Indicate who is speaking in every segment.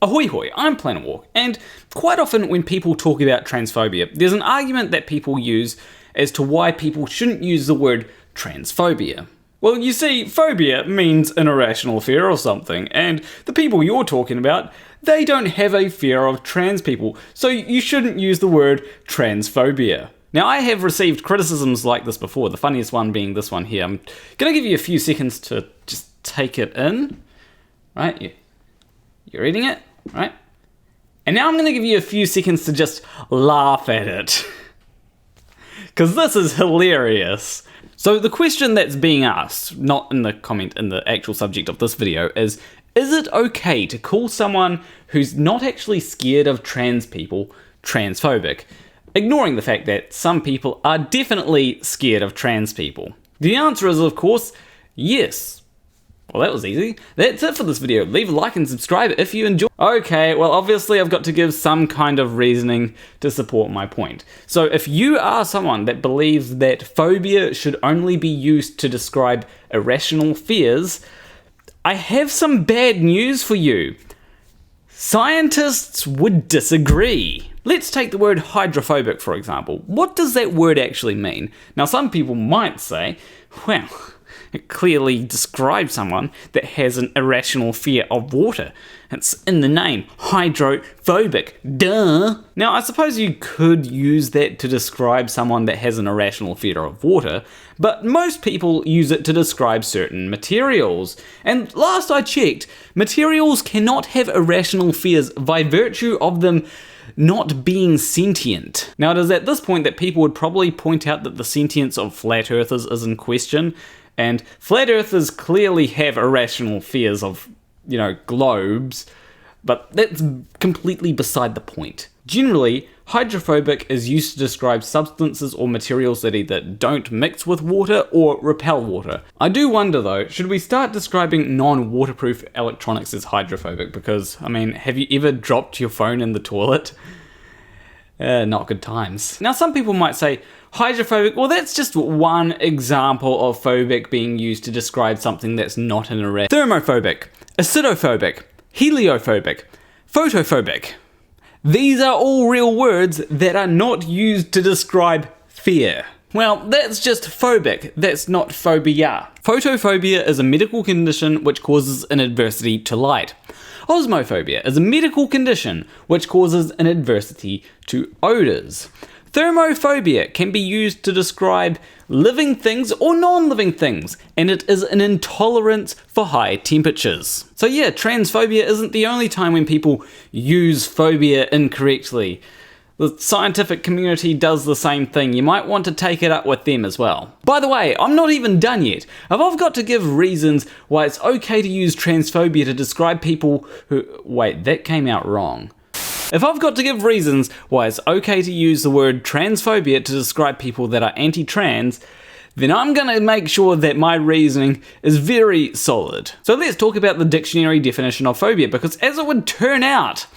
Speaker 1: Ahoy hoy, I'm Planet Walk, and quite often when people talk about transphobia, there's an argument that people use as to why people shouldn't use the word transphobia. Well, you see, phobia means an irrational fear of something, and the people you're talking about, they don't have a fear of trans people, so you shouldn't use the word transphobia. Now, I have received criticisms like this before, the funniest one being this one here. I'm going to give you a few seconds to just take it in, right? You're reading it, right? And now I'm going to give you a few seconds to just laugh at it. Because this is hilarious. So the question that's being asked, not in the comment, in the actual subject of this video, is it okay to call someone who's not actually scared of trans people transphobic? Ignoring the fact that some people are definitely scared of trans people. The answer is, of course, yes. Well, that was easy. That's it for this video. Leave a like and subscribe if you enjoy. Okay, well, obviously I've got to give some kind of reasoning to support my point. So if you are someone that believes that phobia should only be used to describe irrational fears, I have some bad news for you. Scientists would disagree. Let's take the word hydrophobic, for example. What does that word actually mean? Now, some people might say, well, it clearly describes someone that has an irrational fear of water. It's in the name, hydrophobic, duh. Now, I suppose you could use that to describe someone that has an irrational fear of water, but most people use it to describe certain materials. And last I checked, materials cannot have irrational fears by virtue of them not being sentient. Now, it is at this point that people would probably point out that the sentience of flat earthers is in question, and flat earthers clearly have irrational fears of, globes, but that's completely beside the point. Generally, hydrophobic is used to describe substances or materials that either don't mix with water or repel water. I do wonder though, should we start describing non-waterproof electronics as hydrophobic? Because, have you ever dropped your phone in the toilet? Not good times. Now, some people might say, hydrophobic, well, that's just one example of phobic being used to describe something that's not an irrational. Thermophobic, acidophobic, heliophobic, photophobic. These are all real words that are not used to describe fear. Well, that's just phobic, that's not phobia. Photophobia is a medical condition which causes an adversity to light. Osmophobia is a medical condition which causes an adversity to odors. Thermophobia can be used to describe living things or non-living things, and it is an intolerance for high temperatures. So yeah, transphobia isn't the only time when people use phobia incorrectly. The scientific community does the same thing. You might want to take it up with them as well. By the way, I'm not even done yet. If I've got to give reasons why it's okay to use transphobia to describe people who... Wait, that came out wrong. If I've got to give reasons why it's okay to use the word transphobia to describe people that are anti-trans, then I'm going to make sure that my reasoning is very solid. So let's talk about the dictionary definition of phobia, because as it would turn out,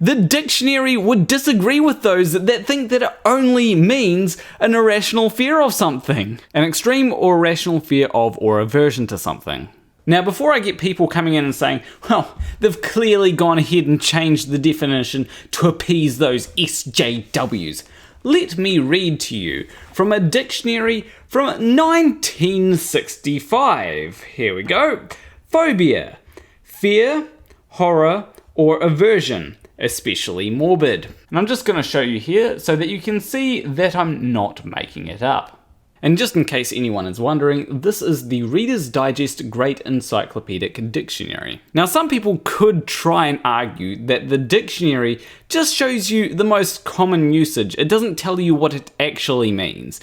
Speaker 1: the dictionary would disagree with those that think that it only means an irrational fear of something. An extreme or irrational fear of or aversion to something. Now, before I get people coming in and saying, well, they've clearly gone ahead and changed the definition to appease those SJWs, let me read to you from a dictionary from 1965. Here we go. Phobia, fear, horror, or aversion, especially morbid. And I'm just going to show you here so that you can see that I'm not making it up. And just in case anyone is wondering, this is the Reader's Digest Great Encyclopedic Dictionary. Now, some people could try and argue that the dictionary just shows you the most common usage. It doesn't tell you what it actually means.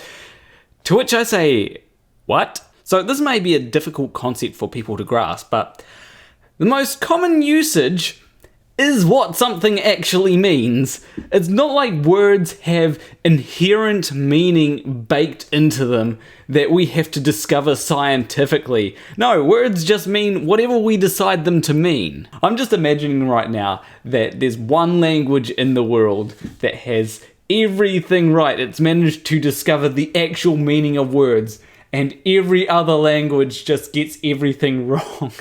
Speaker 1: To which I say, what? So this may be a difficult concept for people to grasp, but the most common usage is what something actually means. It's not like words have inherent meaning baked into them that we have to discover scientifically. No, words just mean whatever we decide them to mean. I'm just imagining right now that there's one language in the world that has everything right. It's managed to discover the actual meaning of words, and every other language just gets everything wrong.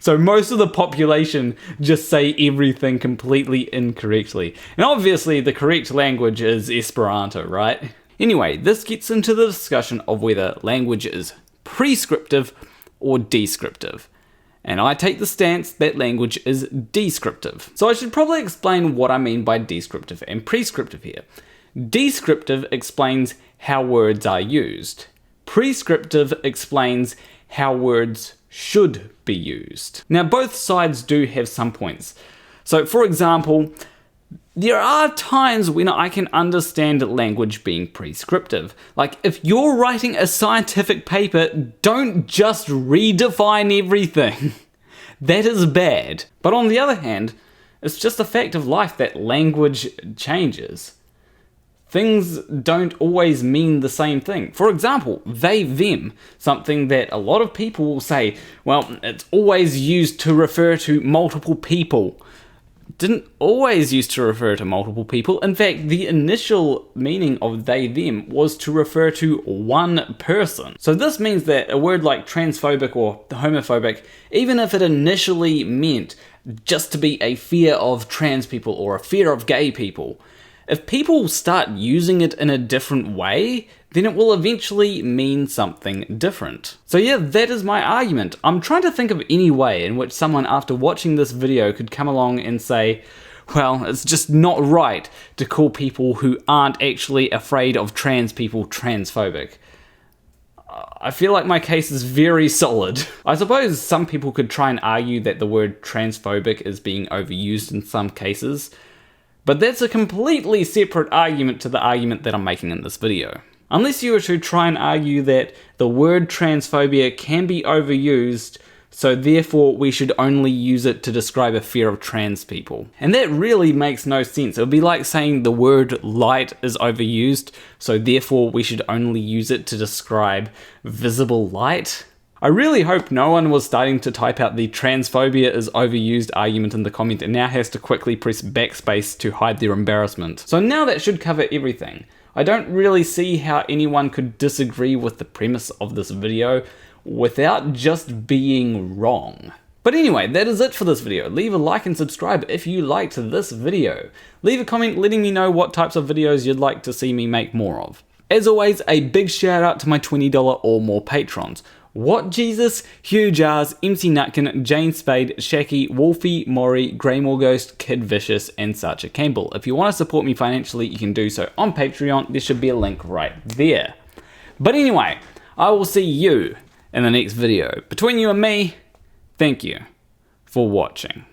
Speaker 1: So most of the population just say everything completely incorrectly. And obviously the correct language is Esperanto, right? Anyway, this gets into the discussion of whether language is prescriptive or descriptive. And I take the stance that language is descriptive. So I should probably explain what I mean by descriptive and prescriptive here. Descriptive explains how words are used. Prescriptive explains how words should be used. Now both sides do have some points. So for example, there are times when I can understand language being prescriptive. Like if you're writing a scientific paper, don't just redefine everything. That is bad. But on the other hand, it's just a fact of life that language changes. Things don't always mean the same thing. For example, they, them, something that a lot of people will say, well, it's always used to refer to multiple people. Didn't always used to refer to multiple people. In fact, the initial meaning of they, them was to refer to one person. So this means that a word like transphobic or homophobic, even if it initially meant just to be a fear of trans people or a fear of gay people, if people start using it in a different way, then it will eventually mean something different. So yeah, that is my argument. I'm trying to think of any way in which someone after watching this video could come along and say, well, it's just not right to call people who aren't actually afraid of trans people transphobic. I feel like my case is very solid. I suppose some people could try and argue that the word transphobic is being overused in some cases, but that's a completely separate argument to the argument that I'm making in this video. Unless you were to try and argue that the word transphobia can be overused, so therefore we should only use it to describe a fear of trans people. And that really makes no sense. It would be like saying the word light is overused, so therefore we should only use it to describe visible light. I really hope no one was starting to type out the transphobia is overused argument in the comment and now has to quickly press backspace to hide their embarrassment. So now that should cover everything. I don't really see how anyone could disagree with the premise of this video without just being wrong. But anyway, that is it for this video. Leave a like and subscribe if you liked this video. Leave a comment letting me know what types of videos you'd like to see me make more of. As always, a big shout out to my $20 or more patrons. What Jesus, Hugh Jarsz, M.C.Nutkin, Jane Spade, SHaKie, Wolfie, Morrie, Graymore Ghost, KidVicious, and Sacha Campbell. If you want to support me financially, you can do so on Patreon. There should be a link right there. But anyway, I will see you in the next video. Between you and me, thank you for watching.